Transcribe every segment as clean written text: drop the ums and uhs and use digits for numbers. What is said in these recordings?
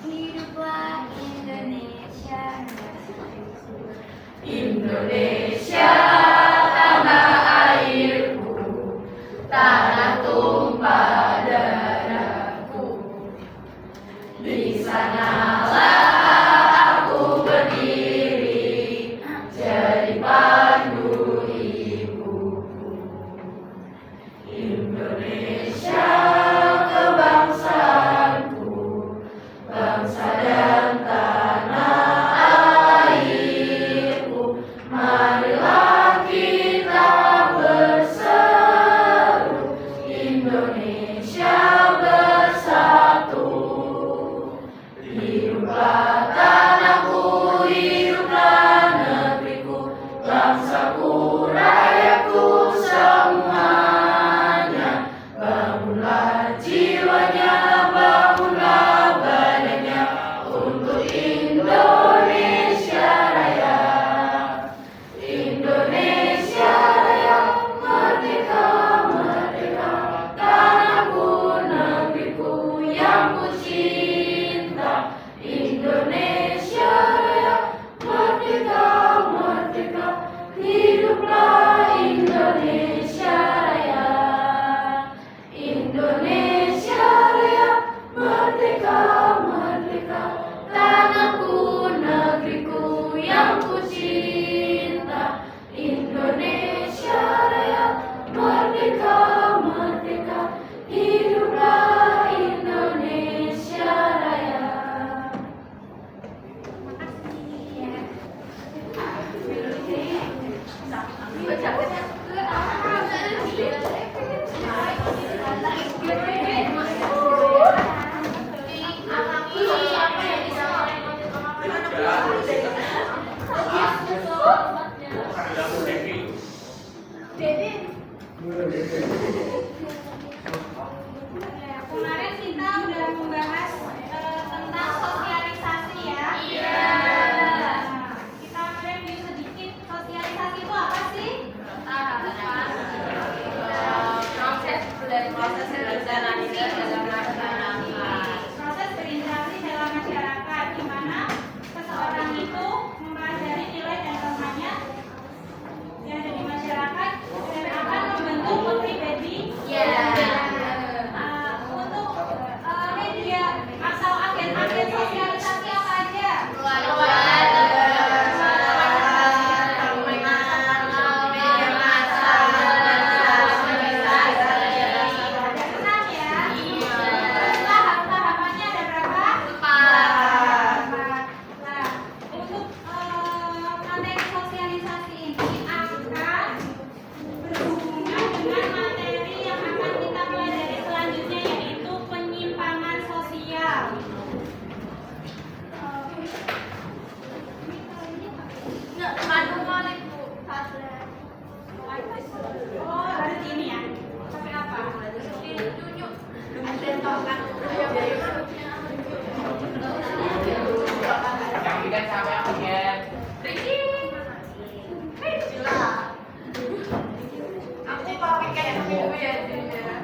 Hiduplah Indonesia. Indonesia, tanah airku, tanah tumpah darahku. Di sanalah aku berdiri, jadi pandu ibuku. Indonesia, kebangsaanku, bangsa dan tanah airku. Marilah kita berseru, Indonesia bersatu. Hiduplah tanahku, hiduplah negeriku, bangsaku, rakyatku semuanya. Bangunlah jiwanya, bangunlah badannya untuk Indonesia Raya. Indonesia Raya, merdeka, merdeka, tanahku, negeriku yang ku cinta. Indonesia Raya, merdeka, merdeka, hiduplah Indonesia Raya. Indonesia Raya, merdeka, merdeka, tanahku, negeriku yang ku cinta. Indonesia Raya, merdeka, merdeka, hiduplah Indonesia Raya. Kemarin kita udah membahas tentang sosialisasi ya. Iya. Nah, kita review sedikit, sosialisasi itu apa sih? Yang bikin siapa yang bikin? Ricky. Gila. Aku mau bikin yang dulu ya jadinya.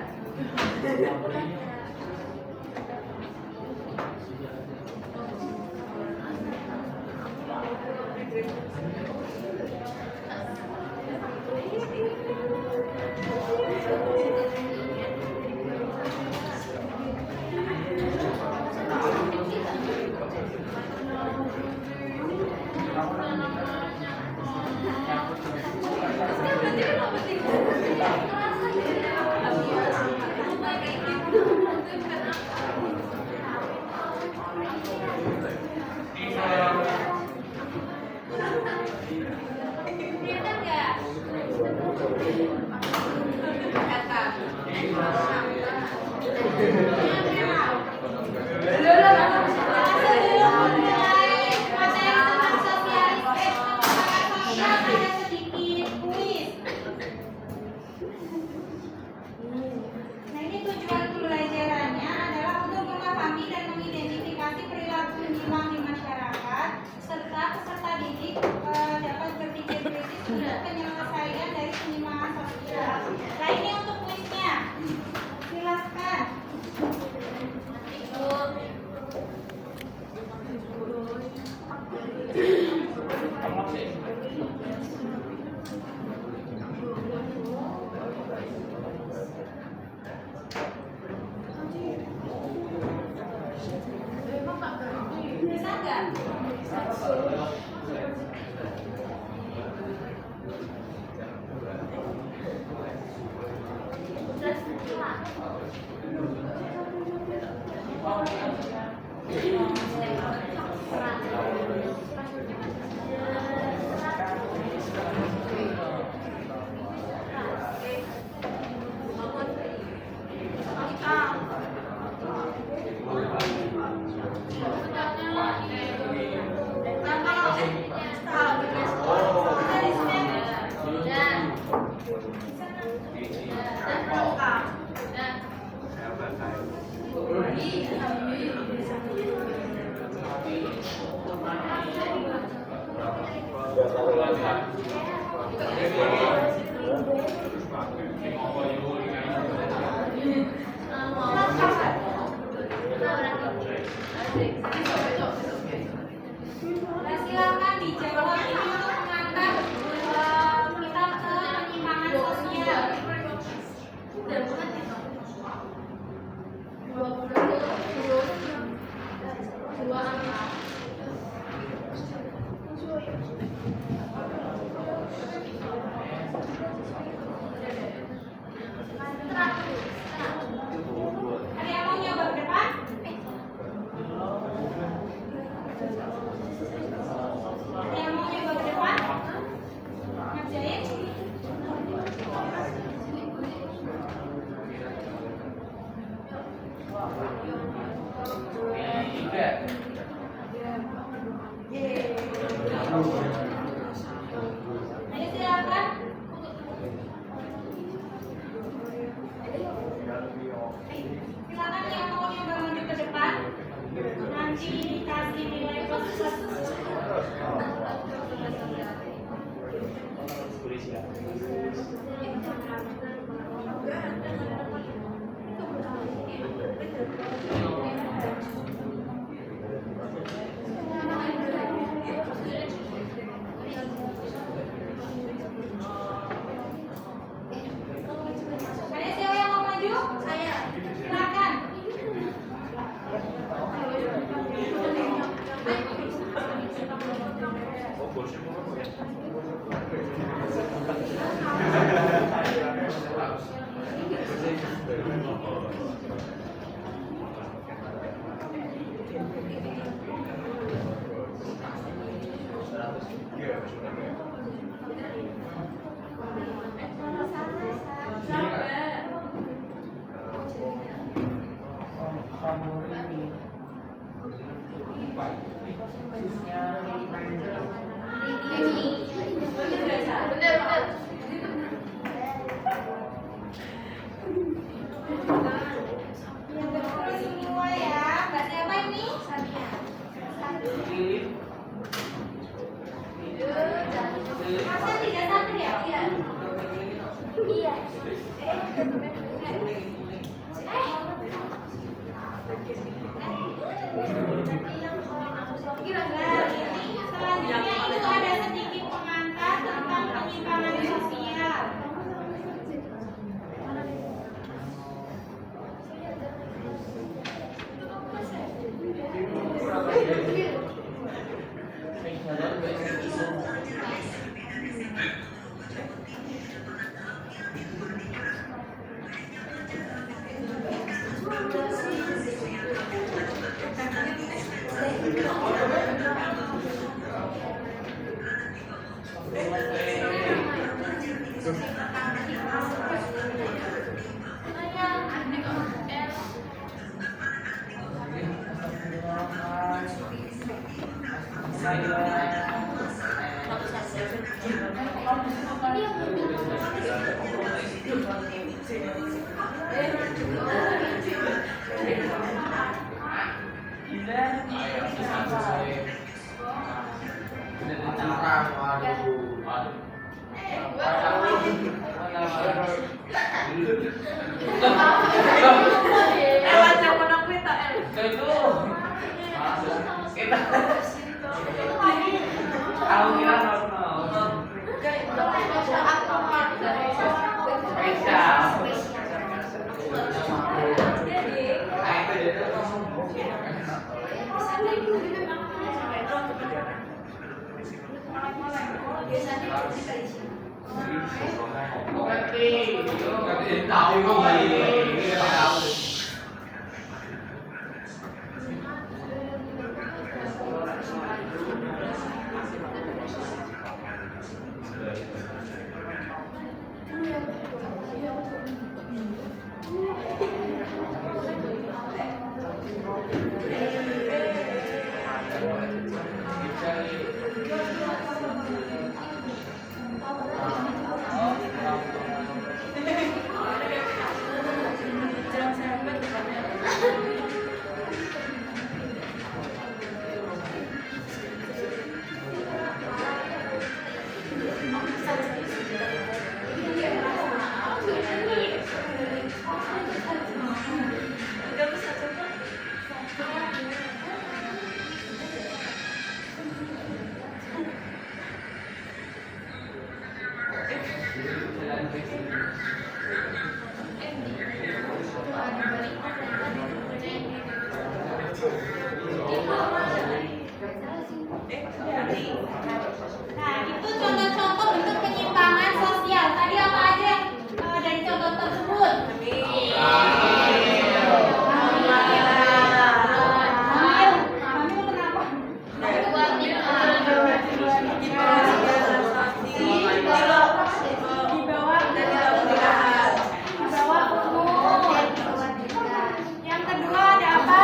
Kelihatan nggak? Sebelum mulai materi tentang sosial, ada sedikit kuis. Nah, ini tujuan pembelajarannya adalah untuk memahami dan mengidentifikasi perilaku menyimpang di masyarakat, serta peserta didik dapat berpikir kritis untuk penyelesaian dari penyimpangan sosial. Nah, ini untuk kuisnya. Silakan. Bisa nggak? Nah, silakan dijawab. Ini untuk mengangkat kita ke penyimpangan sosial. Ada yang mau nyoba ke depan? Ada yang mau nyoba ke depan? Ngerjain? Ayo silakan. Silakan yang mau nyoba maju ke depan. Nanti dikasih nilai plus. Ada siapa yang mau maju? Saya. Silakan. Yang semua Selanjutnya itu ada sedikit pengantar tentang penyimpangan sosial. Nah, itu contoh-contoh bentuk penyimpangan sosial. Tadi apa aja yang dari contoh tersebut? Hamil kenapa? Yang kedua ada apa?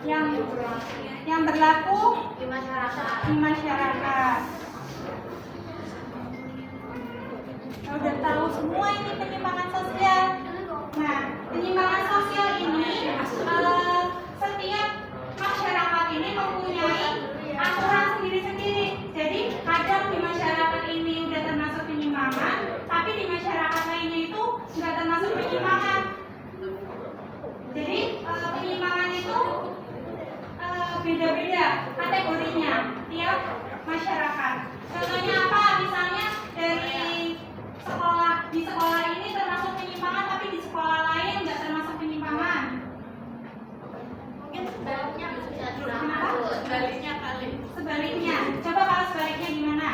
yang berlaku Di masyarakat. di masyarakat. Udah tahu semua ini penyimpangan sosial. Nah, penyimpangan sosial ini setiap masyarakat ini mempunyai aturan sendiri-sendiri. Jadi kadang di masyarakat ini udah termasuk penyimpangan, tapi di masyarakat lainnya itu nggak termasuk penyimpangan. Jadi penyimpangan itu beda-beda kategorinya tiap masyarakat. Contohnya apa? Misalnya dari di sekolah ini termasuk penyimpangan, tapi di sekolah lain nggak termasuk penyimpangan. Mungkin sebaliknya bisa Kenapa? Sebaliknya kali. Sebaliknya, coba kalau sebaliknya gimana?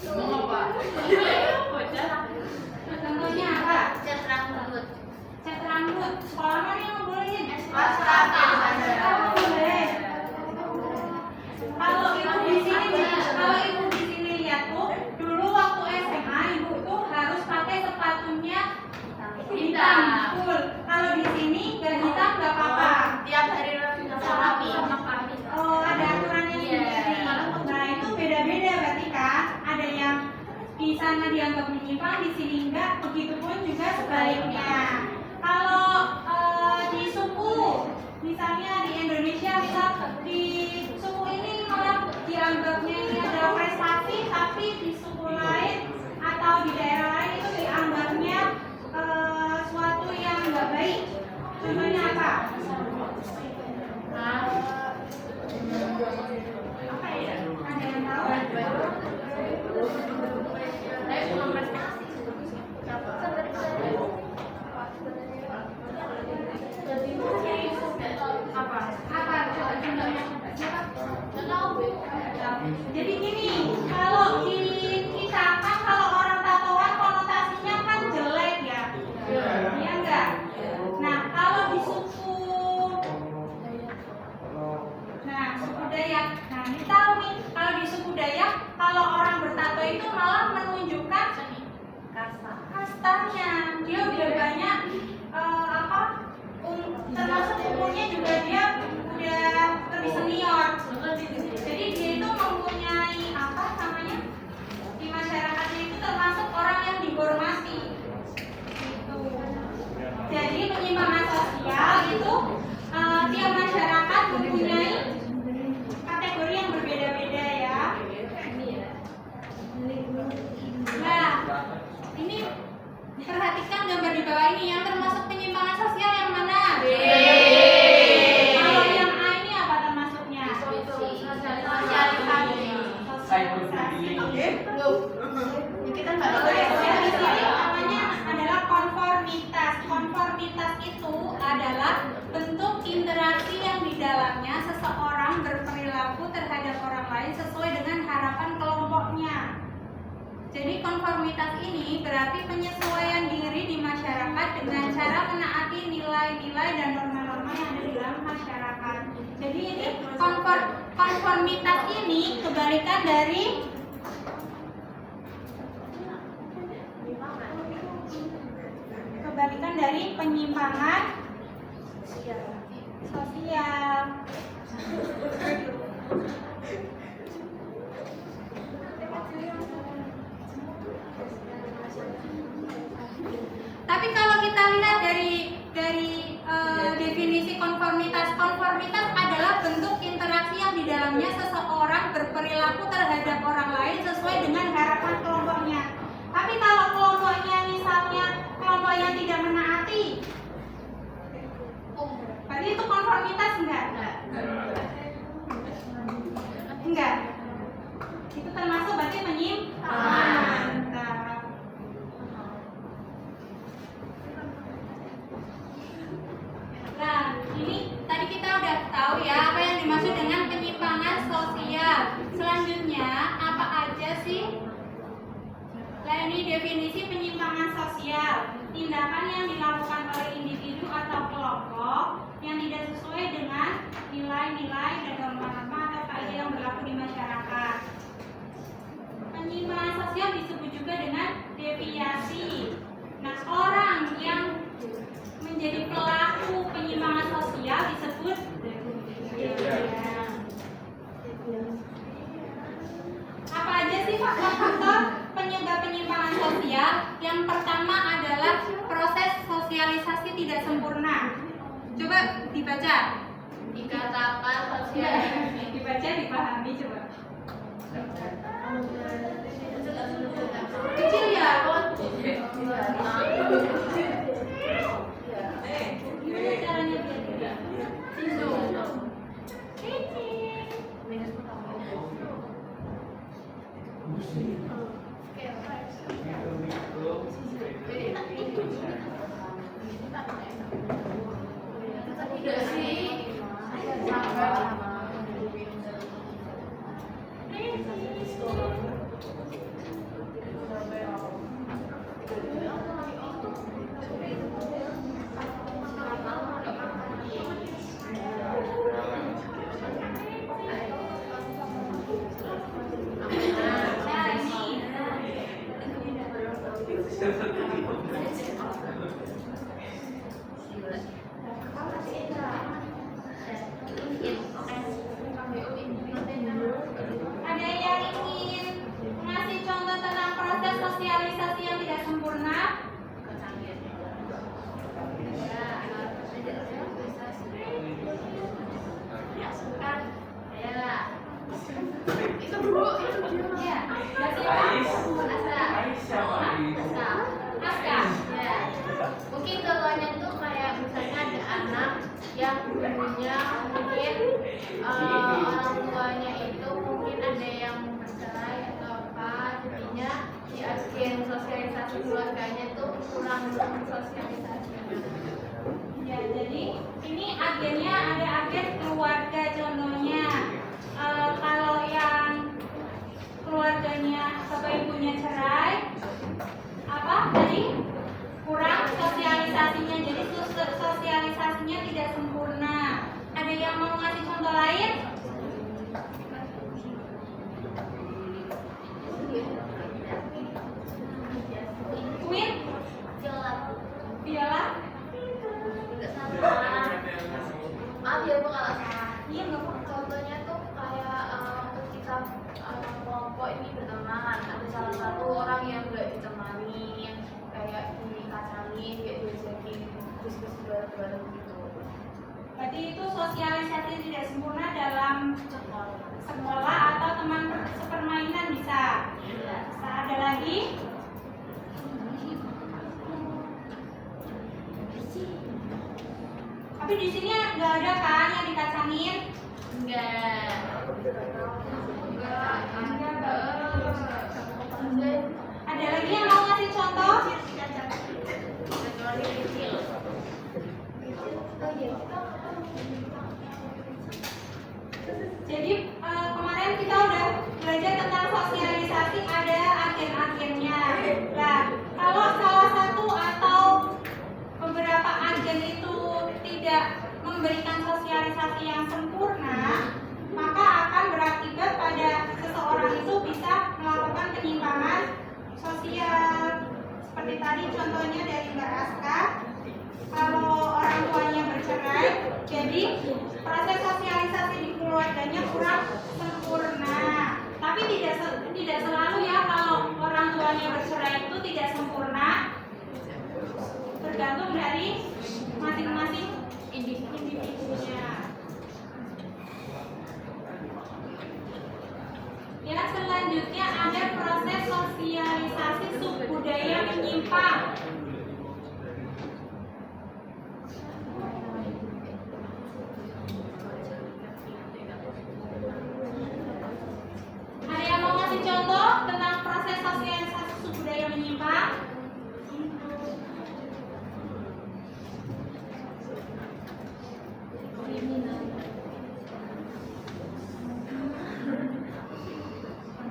Mau apa? Contohnya apa? Cat rambut. Cat rambut. Sekolah mana yang bolehin? Swasta. Oh, boleh. Kalau ibu di sini lihat tuh, dulu waktu SMA ibu tuh harus pakai sepatunya hitam. Betul. Kalau di sini nggak hitam nggak apa-apa. Tiap hari rapi sama kami. Oh, ada aturannya Iya. sendiri. Nah, itu beda-beda berarti kan? Ada yang di sana dianggap menyimpang, di sini enggak. Begitupun juga sebaliknya. Kalau di suku, misalnya di Indonesia, misal di suku ini malah dianggapnya ini adalah prestasi, tapi di suku lain atau di daerah lain itu dianggapnya suatu yang enggak baik. Contohnya apa? Apa ya? Ada yang tahu? Apa? Coba contohnya. Jadi gini, kalau di kita kan kalau orang tatoan konotasinya kan jelek ya. Iya enggak? Nah, kalau di suku Dayak. Nah, ini tahu nih, kalau di suku Dayak, kalau orang bertato itu malah menunjukkan kastanya. Dia udah banyak termasuk umurnya juga dia udah lebih senior. Jadi dia itu mempunyai apa namanya di masyarakatnya itu termasuk orang yang dihormati. Gitu. Jadi penyimpangan sosial itu tiap masyarakat mempunyai kategori yang berbeda-beda ya. Nah, ini perhatikan gambar di bawah ini yang termasuk penyimpangan sosial yang mana? Kalau yang A ini apa termasuknya? Sosialisasi. Kita nggak Yang di sini namanya adalah konformitas. Konformitas itu adalah bentuk interaksi yang di dalamnya seseorang berperilaku terhadap orang lain sesuai dengan harapan kelompoknya. Jadi konformitas ini berarti penyesuaian diri di masyarakat dengan cara menaati nilai-nilai dan norma-norma yang ada di dalam masyarakat. Jadi ini konformitas ini kebalikan dari penyimpangan sosial. Tapi kalau kita lihat dari definisi konformitas adalah bentuk interaksi yang di dalamnya seseorang berperilaku terhadap orang lain sesuai dengan harapan kelompoknya. Tapi kalau kelompoknya misalnya kelompok yang tidak menaati, berarti itu konformitas enggak? Enggak. Itu termasuk berarti penyimpangan. Nah, ini tadi kita udah tahu ya apa yang dimaksud dengan penyimpangan sosial. Selanjutnya, apa aja sih? Nah, ini definisi penyimpangan sosial. Tindakan yang dilakukan oleh individu atau kelompok yang tidak sesuai dengan nilai-nilai dan norma-norma atau kaidah yang berlaku di masyarakat. Penyimpangan sosial disebut juga dengan deviasi. Nah, orang yang menjadi pelaku penyimpangan sosial disebut faktor-faktor penyebab penyimpangan sosial. Yang pertama adalah proses sosialisasi tidak sempurna. Coba dibaca. Dikatakan sosialisasi. Dibaca, dipahami coba. Kecil ya? Gimana caranya biar Ada yang ingin ngasih contoh tentang proses sosialisasi yang tidak sempurna? Itu Bu, Ya, Aska. ya. Mungkin contohnya tuh kayak misalnya ada anak yang dulunya mungkin orang tuanya itu mungkin ada yang bercerai atau apa, jadinya di agen sosialisasi keluarganya tuh kurang sosialisasi. Ya, jadi ini agennya ada agen keluarga contohnya. Kalau yang keluarganya bapak ibunya cerai, apa tadi kurang sosialisasinya, jadi sosialisasinya tidak sempurna. Ada yang mau ngasih contoh lain? Queen, Viola, Maaf ya Bu kalau salah. iya nggak apa-apa. Contohnya tuh kayak ketika kelompok ini berteman, ada salah satu orang yang nggak ditemani, kayak dikacangin, kayak diajakin diskusi bareng-bareng gitu. Berarti itu sosialisasi tidak sempurna dalam sekolah atau teman sepermainan bisa. Bisa ada lagi? Tapi di sini nggak ada kan yang dikacangin? Enggak. Ada lagi yang mau ngasih contoh? Kecuali kecil. Jadi kemarin kita udah belajar tentang sosialisasi, ada agen-agennya. Nah, kalau salah satu atau beberapa agen itu tidak memberikan sosialisasi yang sempurna, maka akan berakibat pada seseorang itu bisa melakukan penyimpangan sosial. Seperti tadi contohnya dari Mbak Aska, kalau orang tuanya bercerai, jadi proses sosialisasi di keluarganya kurang sempurna. Tapi tidak selalu ya, kalau orang tuanya bercerai itu tidak sempurna, tergantung dari masing-masing individunya. Ya, selanjutnya ada proses sosialisasi subbudaya menyimpang. Ada yang mau ngasih contoh tentang proses sosialisasi subbudaya menyimpang?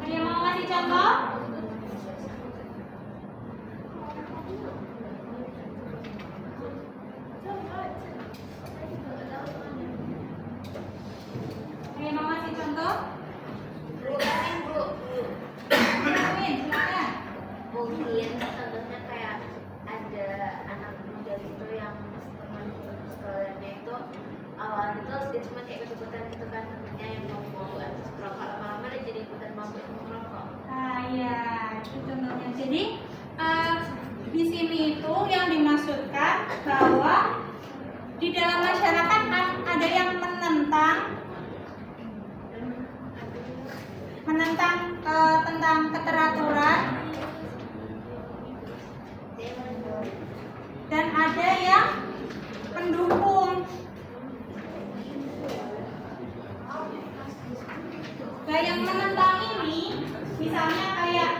Ada yang mau ngasih contoh? Ada yang mau ngasih contoh? Bu, Bu. Queen, silakan. contohnya. Jadi di sini itu yang dimaksudkan bahwa di dalam masyarakat ada yang menentang tentang keteraturan, dan ada yang mendukung. Nah, yang menentang ini misalnya kayak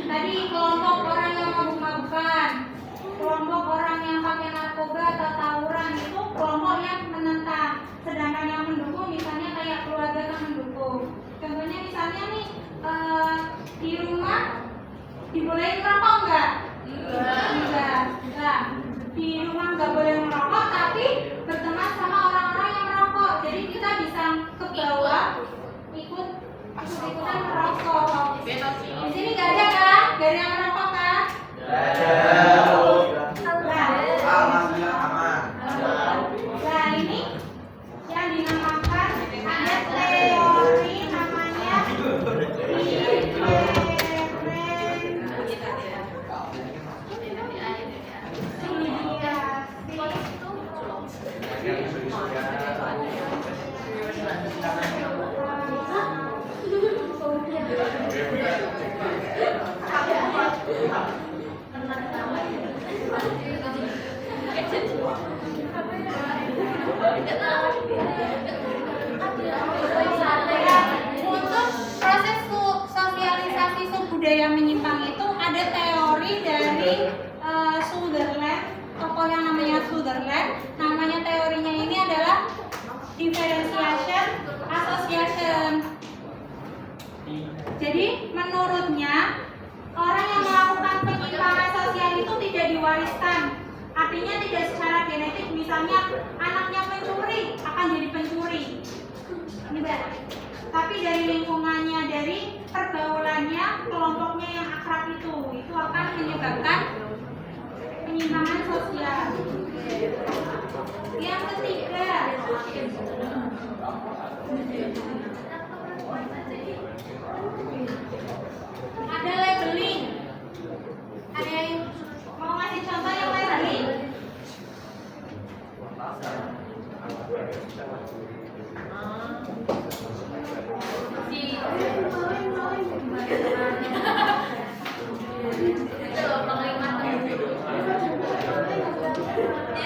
tadi kelompok orang yang mabuk-mabukan, kelompok orang yang pakai narkoba atau tawuran, itu kelompok yang menentang. Sedangkan yang mendukung misalnya kayak keluarga yang mendukung. Contohnya misalnya nih di rumah dibolehin merokok enggak? Enggak. Nah, di rumah nggak boleh merokok tapi berteman sama orang-orang yang merokok. Jadi kita bisa ke bawah ikut-ikutan merokok. Di sini nggak ada kan? Nggak ada yang merokok kan? Nah, ini yang dinamakan ada teori namanya untuk proses sosialisasi subbudaya menyimpang itu ada teori dari Sutherland, tokoh yang namanya Sutherland. Namanya teorinya ini adalah differentiation association. Jadi menurutnya orang yang melakukan penyimpangan sosial itu tidak diwariskan. Artinya tidak secara genetik. Misalnya anaknya pencuri akan jadi pencuri. Enggak. Tapi dari lingkungannya, dari pergaulannya, kelompoknya yang akrab itu akan menyebabkan penyimpangan sosial. Yang ketiga, ada labeling. Ada yang mau ngasih contoh yang labeling?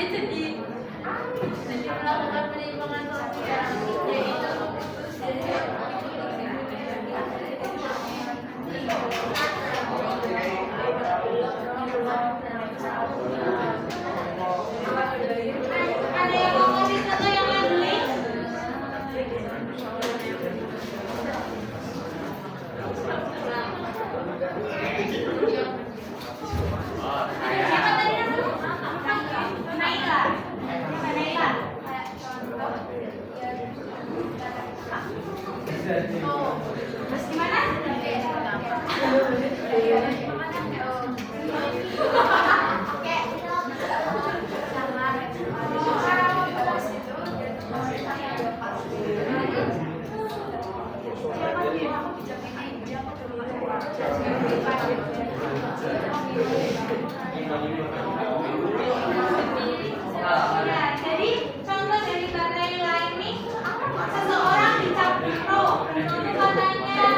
Jadi melakukan penyimpangan sosial, yaitu Ada yang mau ngasih contoh yang labeling? Siapa tadi namanya? Naila. Naila. Terus gimana? Ya, jadi contoh dari Mbak Naila ini, seseorang dicap hero, itu katanya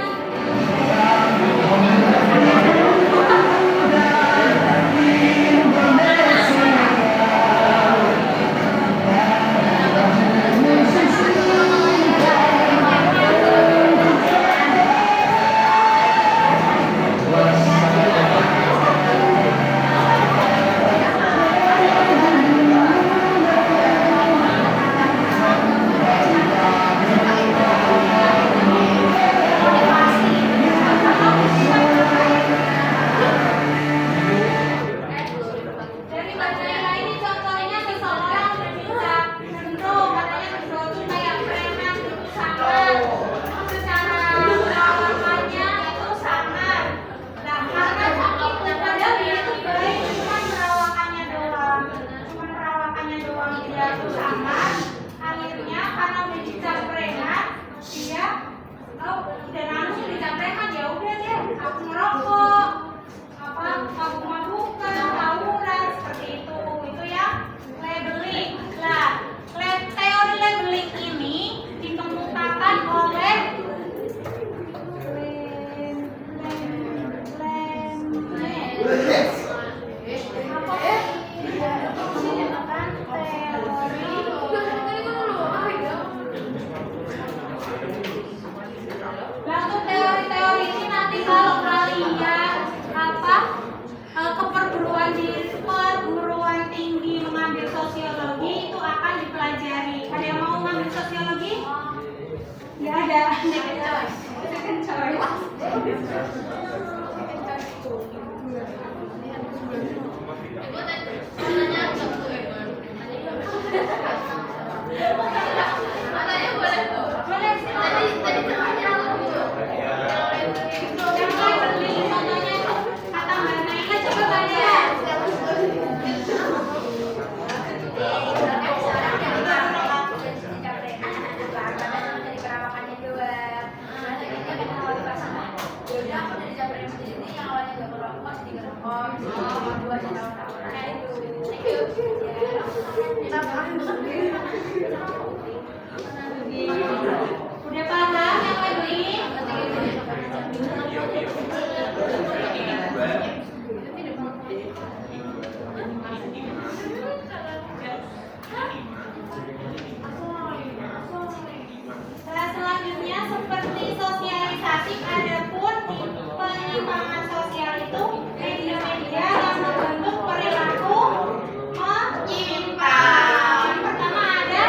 Second choice. Boleh sih. Yang mulai beli contohnya itu kata Mbak Naila coba bayar. Udah paham yang mulai beli? Selanjutnya seperti sosialisasi, adapun penyimpangan sosial itu media-media yang membentuk perilaku menyimpang. Yang pertama ada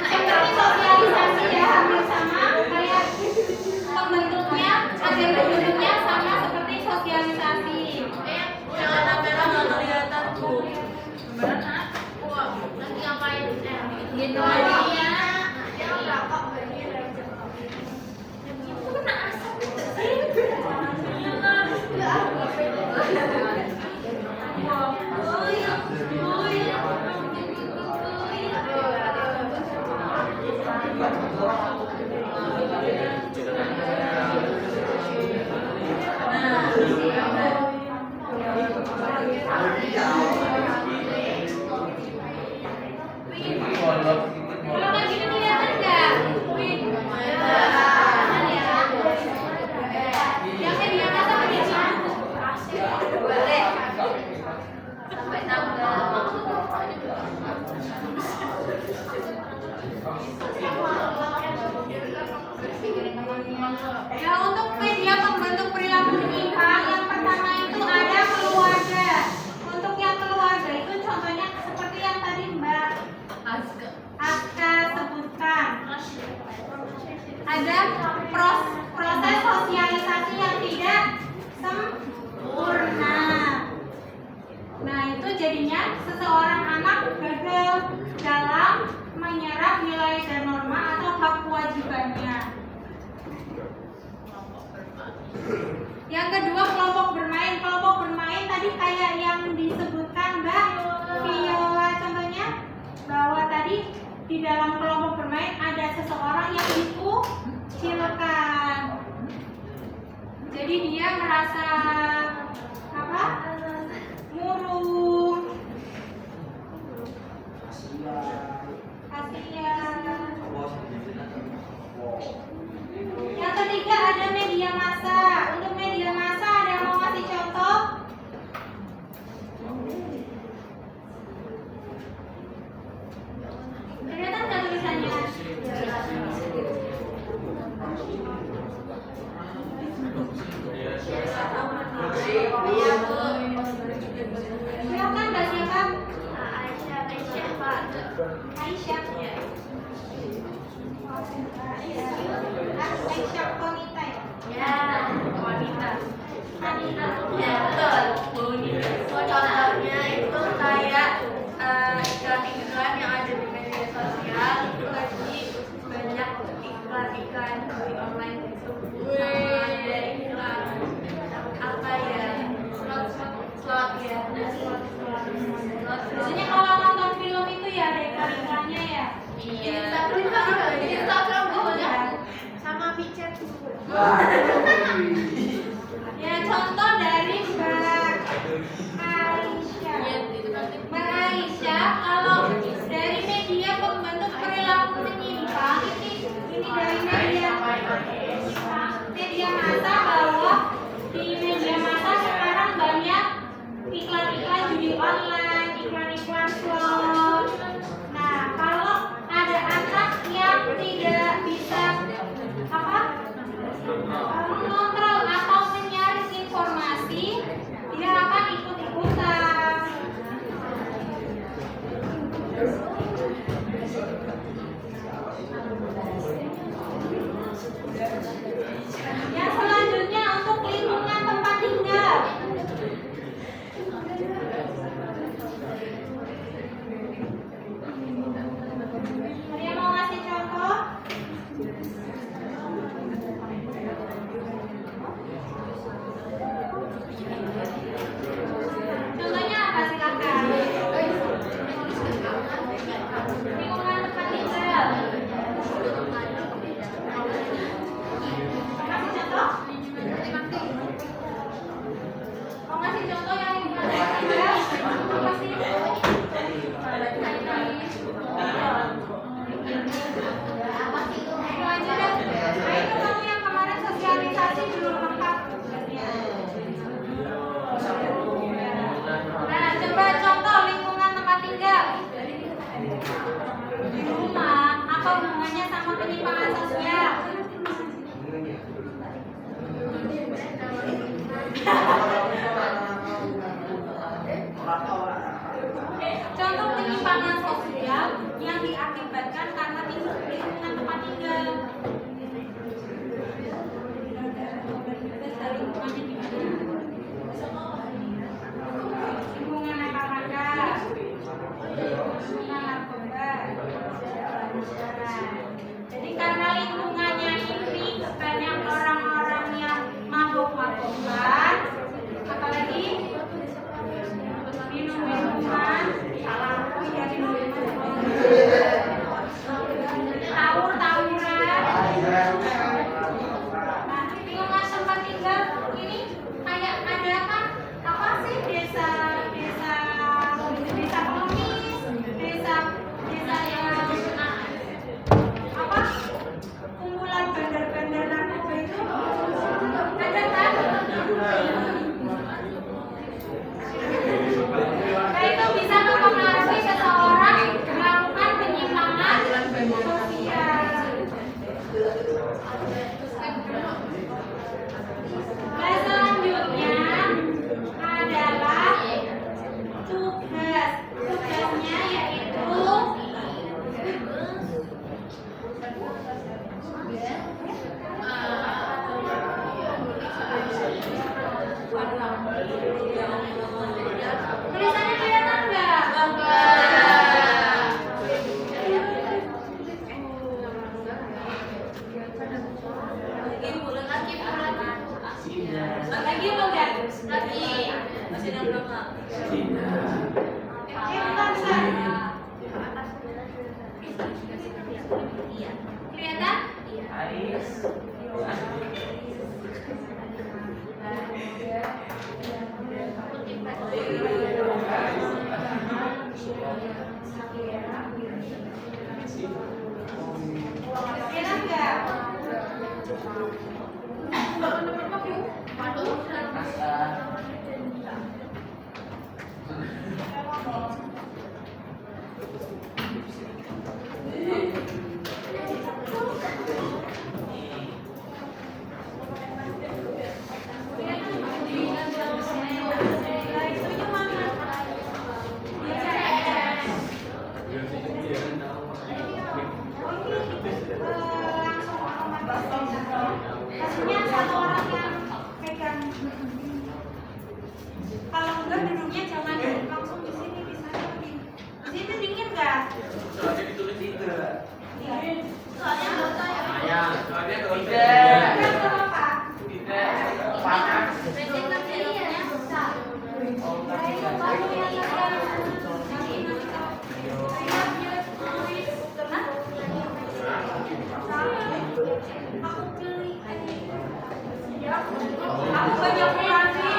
seperti sosialisasi ya, hampir sama kayak pembentuknya, agen pembentuknya sama seperti sosialisasi. Gitu aja. Kalau kayak gini kelihatan nggak? Yang media massa media Sampai tanggal. Ya, untuk media pembentuk perilaku menyimpang yang pertama itu ada keluarga. Untuk yang keluarga itu contohnya seperti yang tadi Mbak Aska sebutkan. Ada proses sosialisasi yang tidak sempurna. Nah, itu jadinya seseorang anak gagal dalam menyerap nilai dan norma atau hak kewajibannya. Yang kedua, kelompok bermain. Kelompok bermain tadi kayak yang disebutkan Mbak Viola contohnya, bahwa tadi di dalam kelompok bermain ada seseorang yang dikucilkan. Jadi dia merasa apa? Murung. Kasihan. Yang ketiga ada media massa. Untuk media massa ada yang mau kasih contoh? Kelihatan nggak tulisannya? Silakan Mbak siapa? Aisyah. Aisyah Konita ya? Wanita. Anita. Ya, betul. Contohnya itu kayak iklan-iklan yang ada di media sosial itu lagi banyak iklan-iklan di online itu. Ada iklan apa ya? Slot ya. Biasanya kalau nonton film itu ya ada iklan-iklannya ya? Iya. Instagram juga sama micet. Ya, contoh dari Mbak Aisyah. Mbak Aisyah, kalau dari media pembentuk perilaku menyimpang, ini dari media massa, bahwa di media massa sekarang banyak iklan-iklan judi online, iklan-iklan slot. Nah, kalau ada anak yang tidak bisa mengontrol atau menyaring informasi, dia akan ikut-ikutan. Maksudnya satu orang yang pegang. Kalau enggak duduknya jangan langsung di sini, di sana. Di sini dingin nggak? Soalnya ditulis itu. Iya. Soalnya Soalnya Tidak tidak. apa-apa. Tidak. Panas. bensin materialnya besar. Aku banyak kurangnya.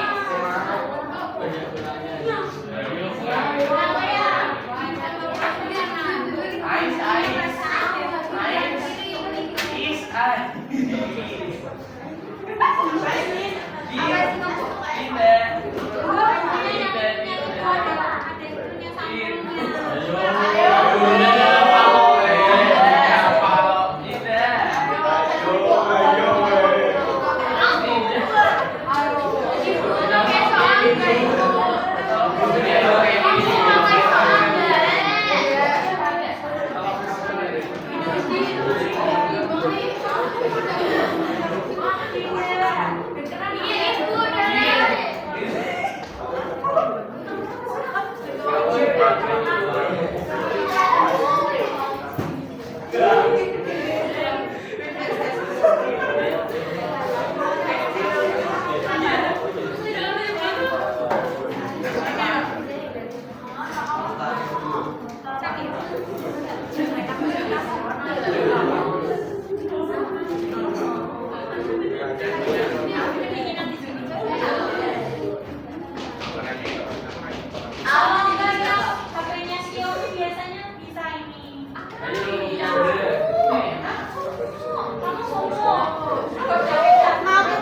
Ais, ais. Ais. Is, ais. HP-nya Sio biasanya bisa ini. Kamu sombong. Itu bacanya apa, Bu?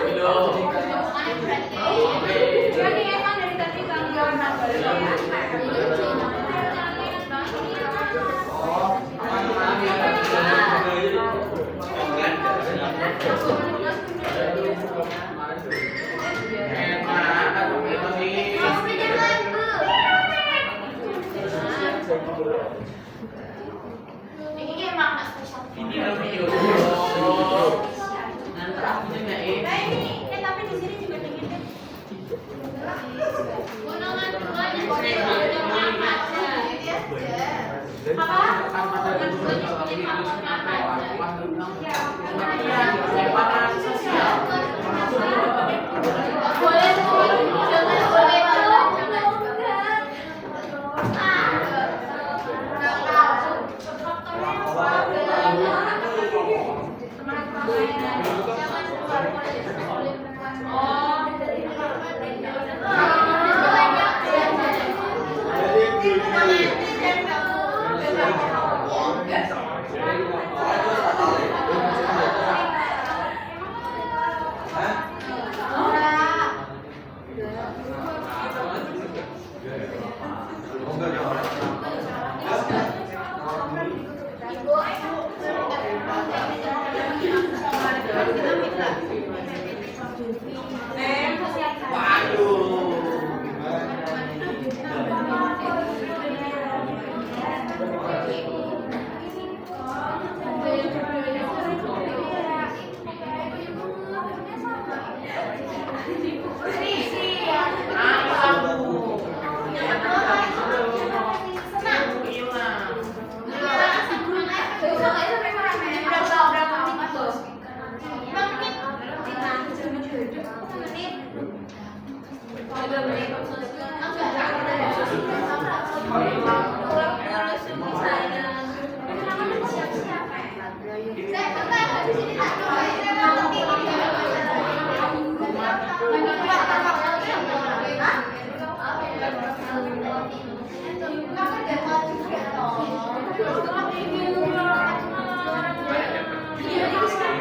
Bilangan normal. Jadi emang dari tadi gangguan Ini lebih nanti aku nyanyain. Nah ini, tapi di sini juga dingin kan? Gunungan dua yang Apa? boleh tuh, jangan boleh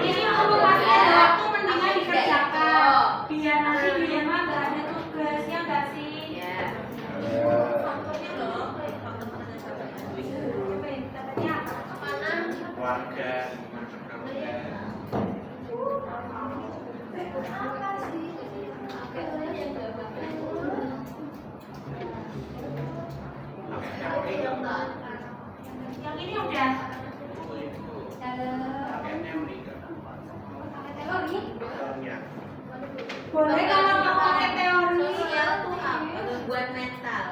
Ini aku kasih waktu mendingan dikerjakan biar nanti di rumah nggak ada tugas ya nggak sih? Dapatnya apa? Warga. Yang ini udah. Teori? Boleh kalau mau pakai teori. Buat mental.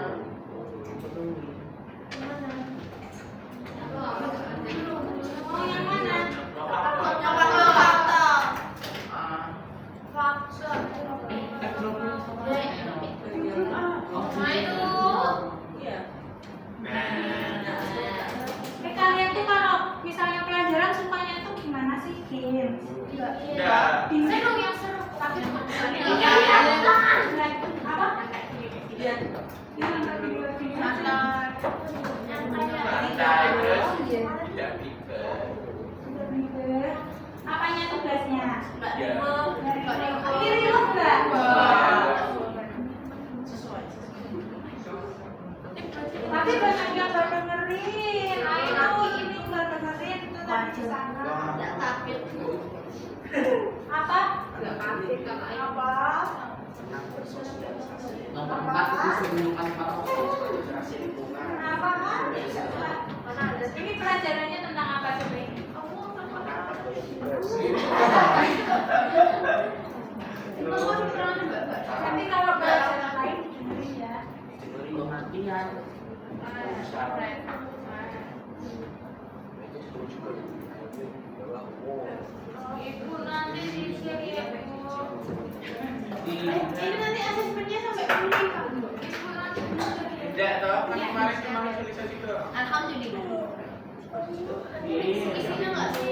Oh yang mana? Kalian tuh kalau misalnya pelajaran sukanya tuh gimana sih games? Enggak. Seru yang seru. Tapi Apa? Santai terus tidak ribet. Apanya tugasnya? Ya. Ini real enggak? Tapi banyak yang nggak dengerin. Ayo ini nggak dengerin itu tadi di sana. Apa? Apa? Nomor 4 itu sebelumkan Kenapa kan? Ini pelajarannya tentang apa coba? Tapi kalau pelajaran lain dengerin ya. pengertian. Ibu nanti di-share ya, Bu. Ini nanti asesmennya sampai kuning. Ibu nanti di-share ya. Tidak toh, kan kemarin visualisasi tuh. Alhamdulillah. Isinya nggak Bu?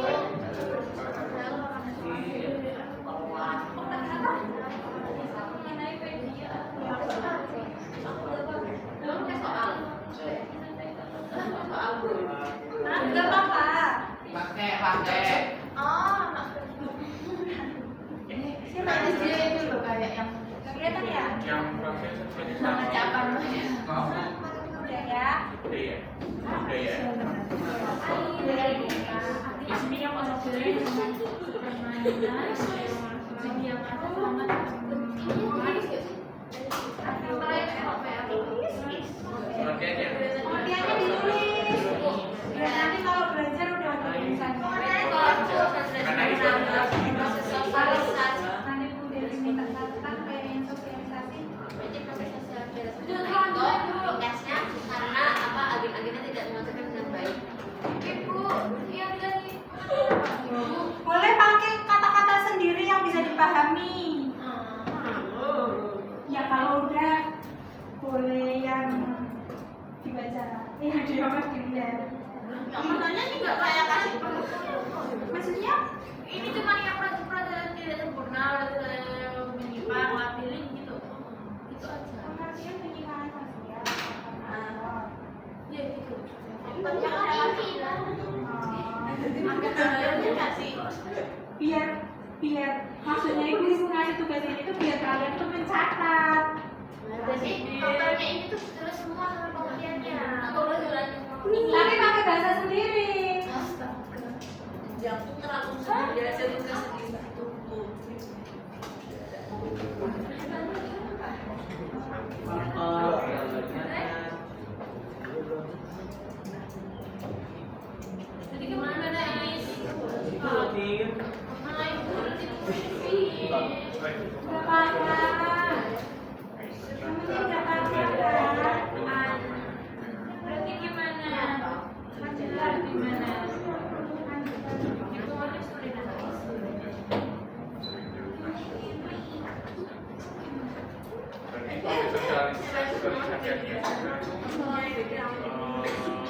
Mengenai media. Belum tes soal. Soal Bu. Enggak apa-apa. Pakai. Oh, nanti dia itu loh kayak yang Kelihatan ya? Yang proses sebagai pengecapan. Udah ya. Iya. Udah ya. Isinya masuk dari permainan yang ada sama Pengertiannya. Pengertiannya ditulis. Biar nanti kalau belajar udah ada tulisannya. Karena itu adalah Nanti Bu Dewi minta catatan kayak yang sosialisasi. Tugasnya karena apa agen-agennya tidak mengatakan dengan baik. Ibu, yang dari Boleh pakai kata-kata sendiri yang bisa dipahami. Ya kalau udah boleh yang dibaca. Yang dilihat. Maksudnya ini nggak kayak kasih Maksudnya? ini cuma yang pelajaran tidak sempurna, menyimpang, wakilin gitu. Itu aja. Pengertian penyimpanan sosial. Ya gitu. Jangan ini lah. Angkat tangannya kasih. biar maksudnya ibu ngasih tugas ini tuh biar kalian tuh mencatat. Jadi totalnya ini tuh terus semua sama pengertiannya. Tapi pakai bahasa sendiri. Yang tuh terlalu sendiri aja tugas sendiri. Jadi gimana guys? Mana ibu Berapa angka? Namanya berapa angka? berarti gimana? Lanjutan gimana? Ibu mau disuruh sosialisasinya.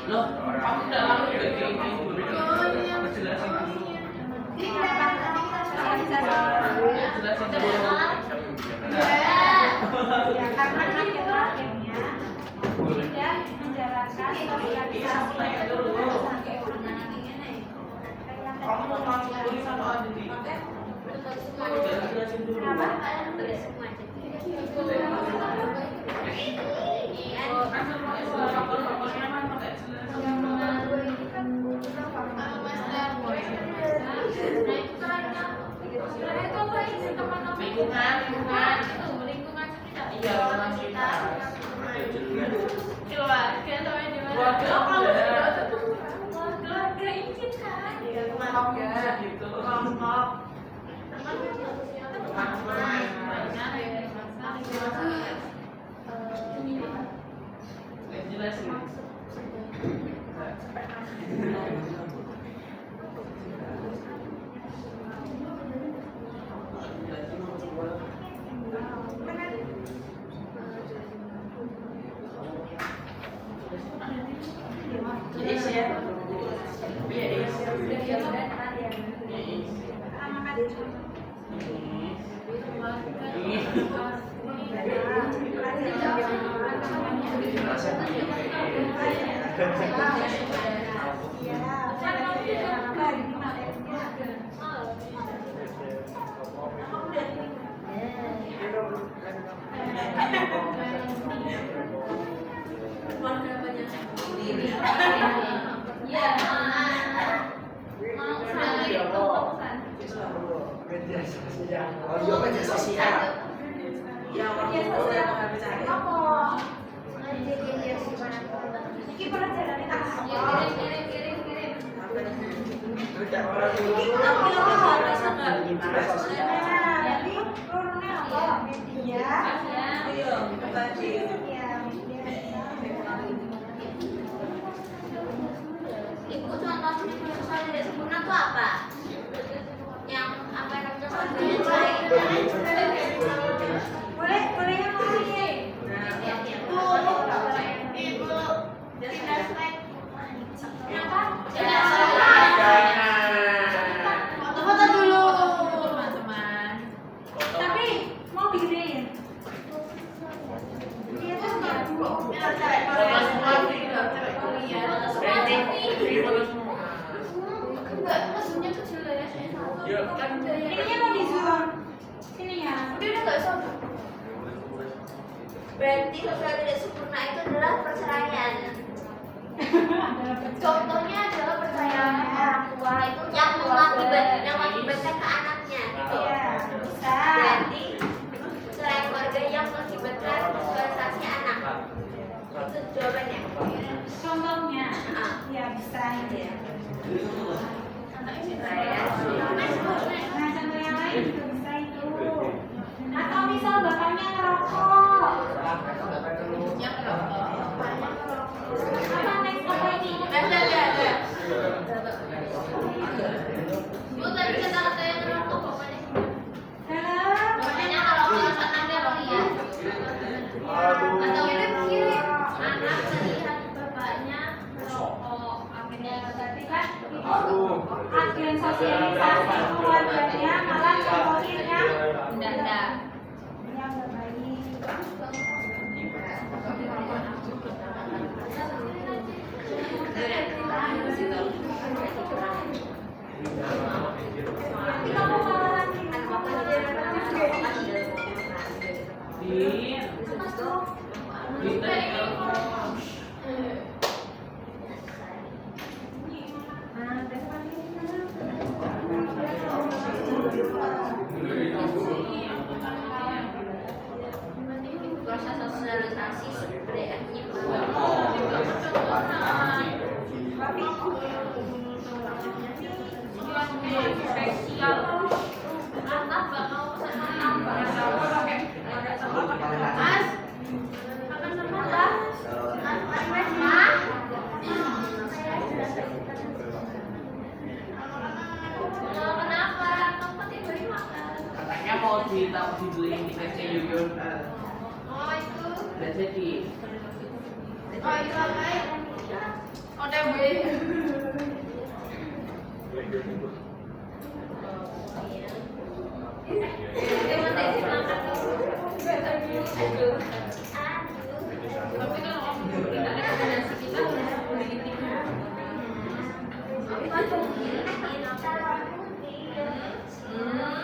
Loh, kamu udah lalu udah kayak ini dulu. Jelasin dulu. Jelasin dulu. Ya, karena kita akhirnya tidak menjalankan sosialisasi dulu. Kamu mau masuk dulu sama Adi. Jelasin dulu. Media sosial. Ibu contoh media sosial tidak sempurna itu apa? Yang apa namanya Boleh yang lain. Ibu tidak slide. Kenapa? Foto-foto dulu, teman-teman. Tapi mau digedein. Dia tuh nggak dulu. Enggak, maksudnya kecil ya, saya tahu. Ya, kan. Ininya mau di zoom. Sini ya. Udah nggak sama. Berarti sosial tidak sempurna itu adalah perceraian. Contohnya adalah perceraian orang tua itu yang mengakibatkan ke anaknya. Gitu. Iya, bisa. Berarti perceraian keluarga yang mengakibatkan sosialisasi anak. Itu jawabannya. Contohnya, Ah. ya bisa ini ya. Perceraian. Nah, contoh yang lain juga bisa itu. Atau misal bapaknya ngerokok. Apa next apa ini? Ada. Bu tadi kata-kata yang ngerokok bapaknya. Dalam. Bapaknya ngerokok anaknya lihat. Atau kirim anak melihat bapaknya merokok. Akhirnya tadi kan Agen sosialisasi keluarganya malah contohin yang enggak. yang nggak baik. Nanti kamu malah nanti Proses sosialisasi sebenarnya spesial anak bakal pesan apa? Mas, makan sama lah. Mas, kenapa? Kamu tiba makan. Katanya mau dibeliin tiketnya Yuyun. Oh itu Udah jadi. Oh iya baik. OTW. Tapi kalau kamu tidak rekomendasi kita harus begitu.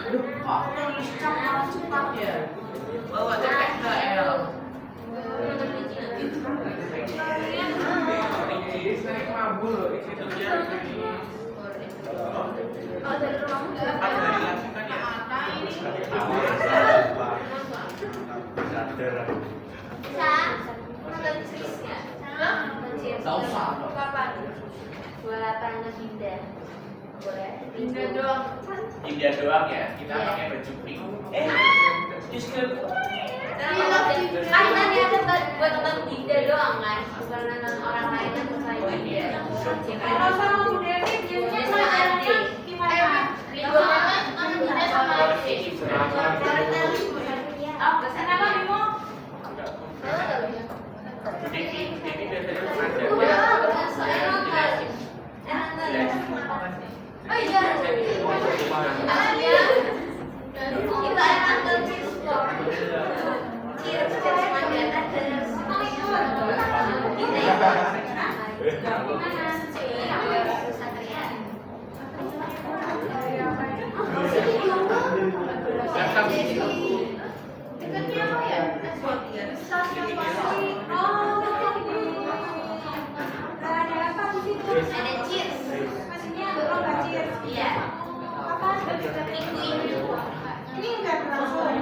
Aduh, kok nulis cap malah cepat ya? Bawa tepek ke L. Naik mabul itu dia. Kalau dari rumahmu Kan dari lagi kan ya. Gak usah. Kapan? Buat tanya Dinda. Boleh? Dinda doang. India doang ya, kita pakai baju pink. Justru Kan tadi ada buat nonton Dinda doang kan? Bukan nonton orang lain yang selain Dinda. Kalau sama Bu Devi biasanya Sama pelajarannya Ade. gimana? Libur kan Dinda sama Ade. Oh, kesana Kenapa Bimo? Jadi biasanya Udah, ada. saya nonton. Oh iya. Iya. Kita nonton Cheers kok. Cheers bagian ada. Oh iya. Ini ya. Satria. Dekatnya apa ya? Oh, ada apa di situ? Ada Cheers. Maksudnya lomba cheers. Iya. Apa? Minggu ini. Ini enggak berlangsung.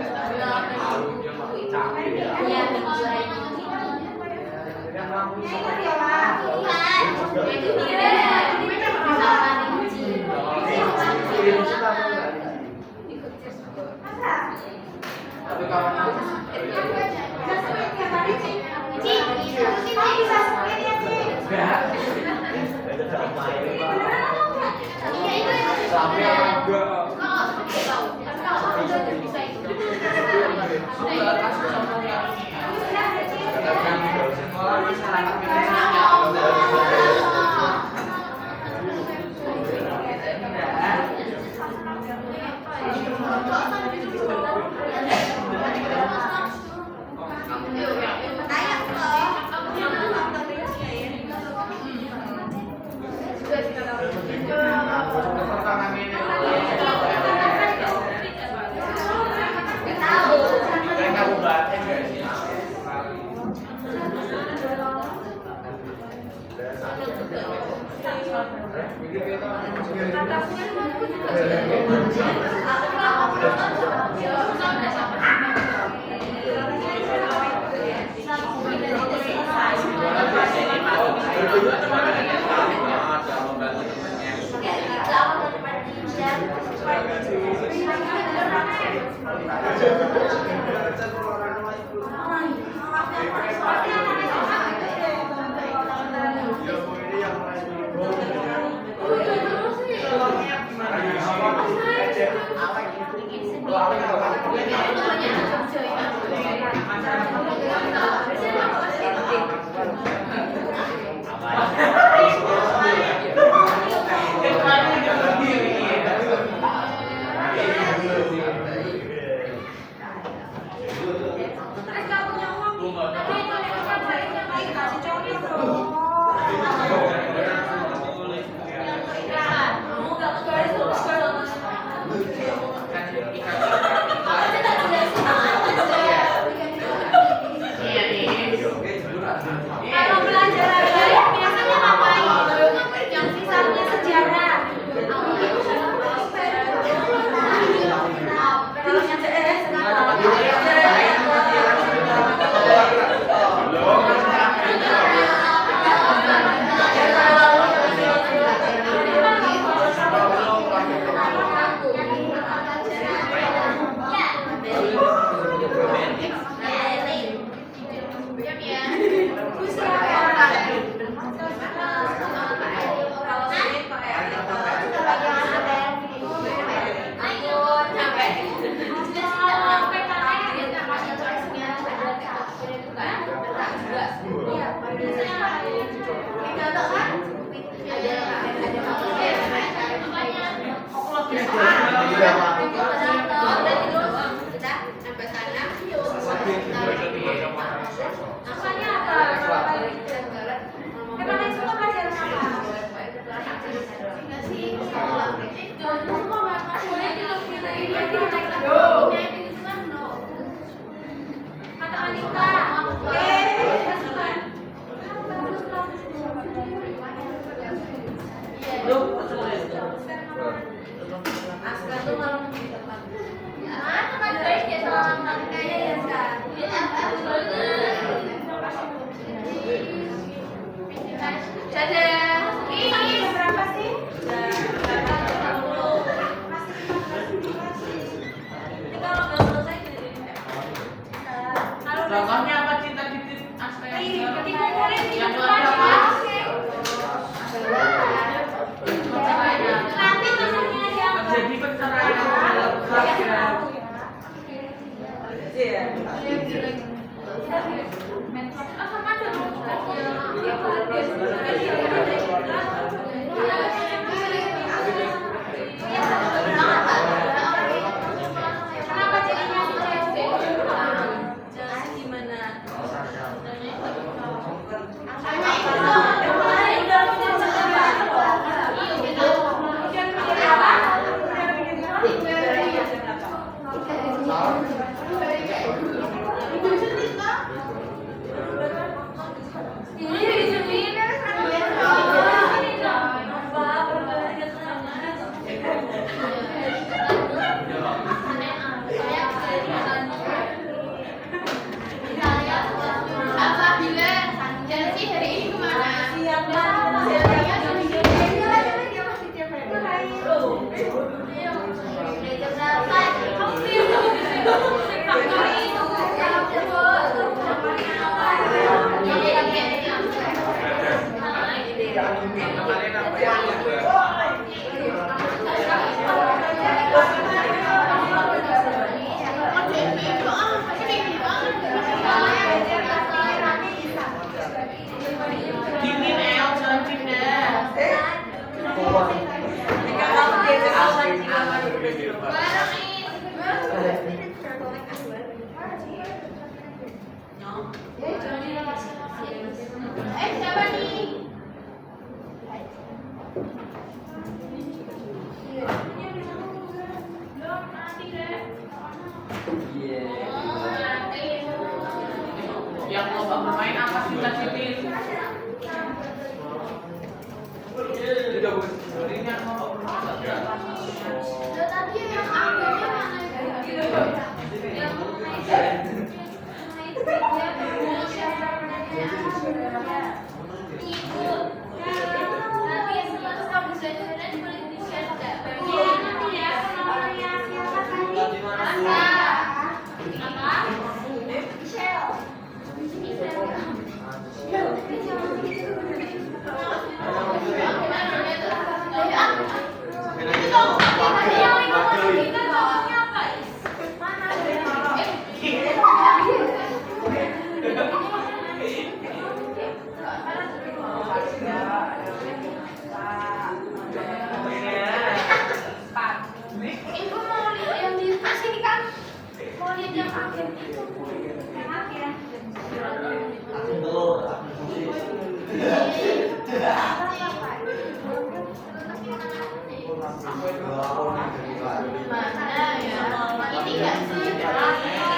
Iya, minggu lagi. Ya itu dia lah. Bukan. Itu dia. Sama Rinci. Masa? tapi kalau Bisa split tiap hari sih. Ci, Oh, bisa split ya sih. enggak. Beneran atau enggak? iya itu yang Tapi enggak. Kalau seperti tahu, kalau kamu udah bisa itu. Enggak kasih sama yang Bisa ada cheers. sekolah bisa Kabupaten nggak sih? Ada Contohnya apa cita-cita Aska yang Dikumpulin di yang depan apa? nanti temennya yang Terjadi perceraian dalam keluarga. kenapa jadinya Apabila Chelsea hari ini kemana? Kemarin apa ya? Dingin El, jangan pindah. Siapa nih? Yang lomba bermain apa cita-cita? Ini yang lomba bermain. Tadi yang aku Ibu mau lihat yang di tas ini kan? Mau lihat yang akhir itu? Yang akhir. Mana ya? Ini nggak sih? Ya.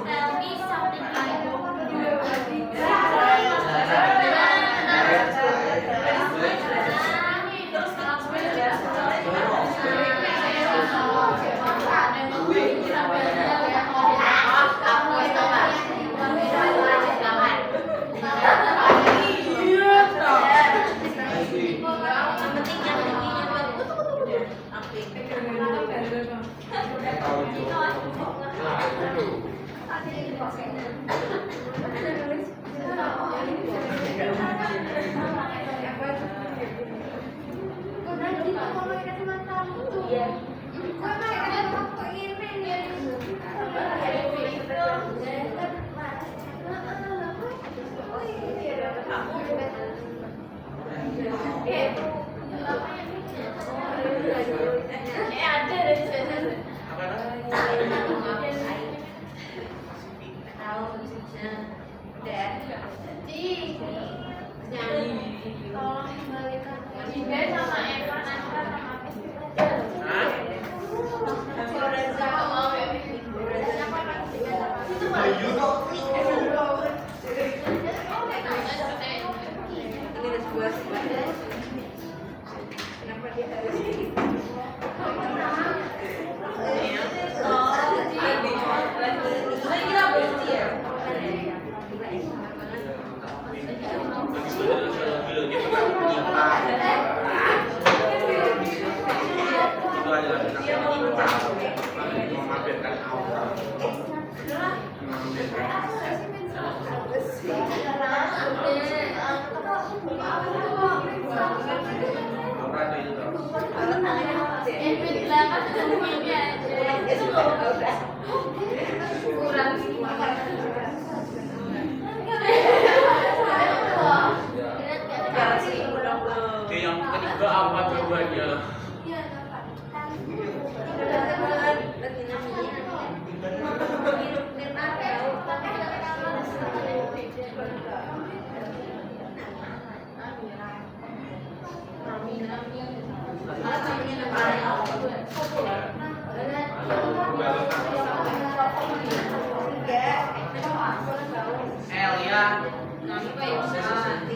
Tell me something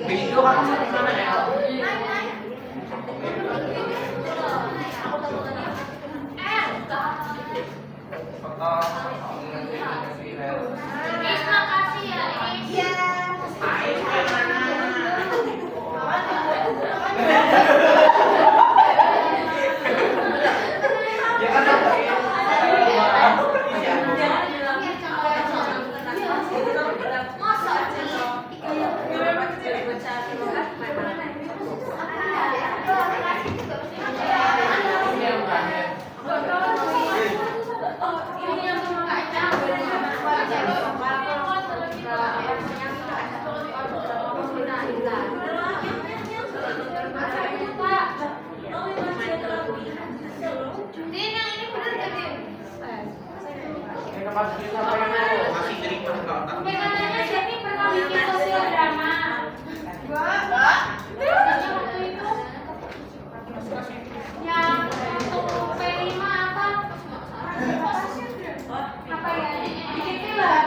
Video kan mana ya? Makasih ya. Iya. Ya kan Din, yang ini bener gak, Din? Masih jadi penonton. Katanya Jenny pernah bikin sosial drama. Enggak. Katanya waktu itu yang untuk P5 apa? Apa ya? Bikin film.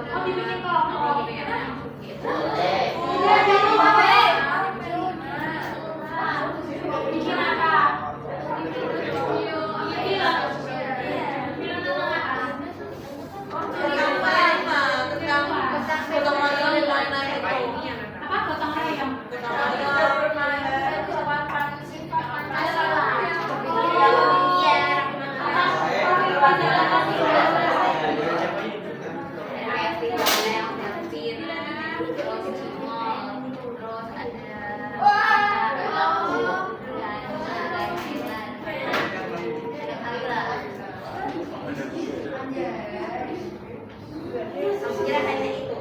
Oh, dibikin kelompok. Udah, jangan lupa. Bikin apa? Apa gotong royong? Kira hanya itu.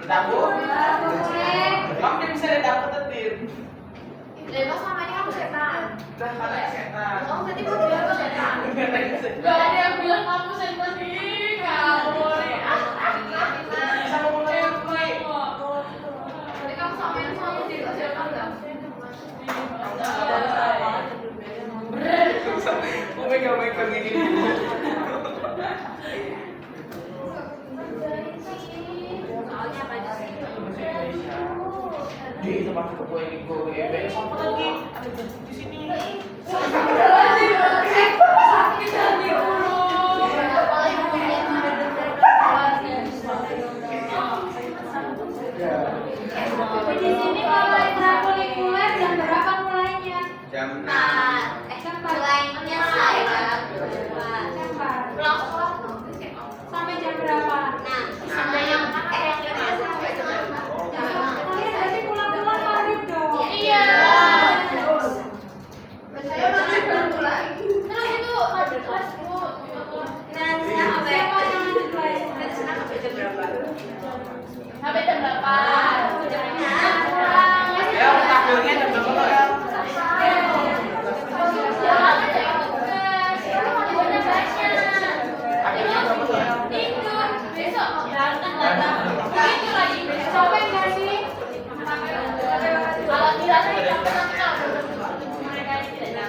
Dapur. Kamu dia bisa dapur tetir. Lewat sama ini kamu setan. Udah kalian setan. Kamu tadi mau bilang kamu setan. Gak ada yang bilang kamu setan nih. Kamu nih. Bisa mulai mulai. Jadi kamu sama yang sama jadi setan nggak? Omega gini. Soalnya apa sih? Di tempat kepo ini gue siapa lagi ada di sini. Sakit hati dulu. Di sini kalau ekstrakurikuler jam berapa mulainya? Jam Mulainya saya Sampai jam berapa? sampai yang Kalian berarti pulang-pulang maghrib dong. Iya. Saya masih baru mulai. Terus itu ada kelas Bu. Siapa yang lanjut belajar? Sampai jam berapa? Ya, takdirnya jam berapa ya? Kalau tidak, mereka ini tidak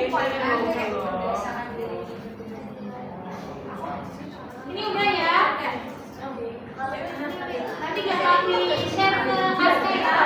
Ini udah ya. Nanti gak kami share ke Aska ya.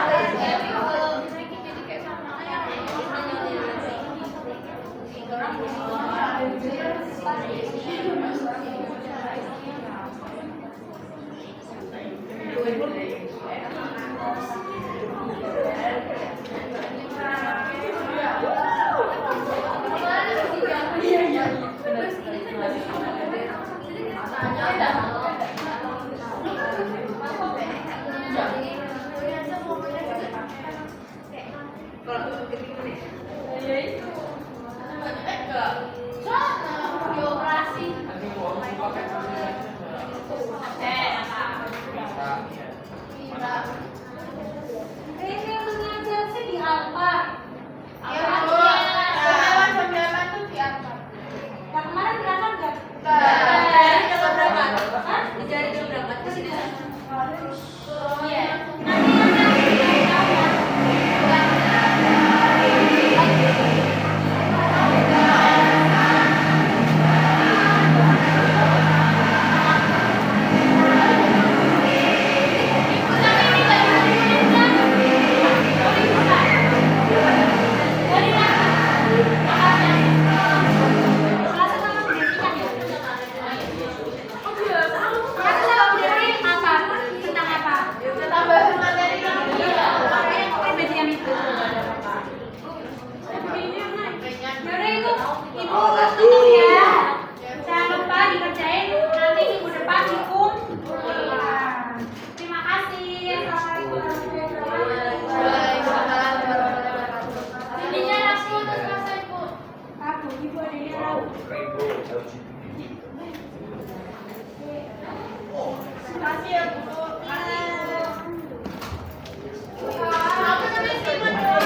Ini mengajar sih di apa? Yang kemarin berangkat nggak? Selasa sama pendidikan ya? Selasa sama pendidikan apa? Tentang apa? Pembedian itu. Yaudah itu ibu tutup ya. Jangan lupa dikerjain nanti minggu depan hukum. Terima kasih. Assalamualaikum warahmatullahi wabarakatuh. Ininya langsung terus selesai, Bu. Aku ibu adanya tahu. Rainbow LGBT. Terima kasih ya, Bu.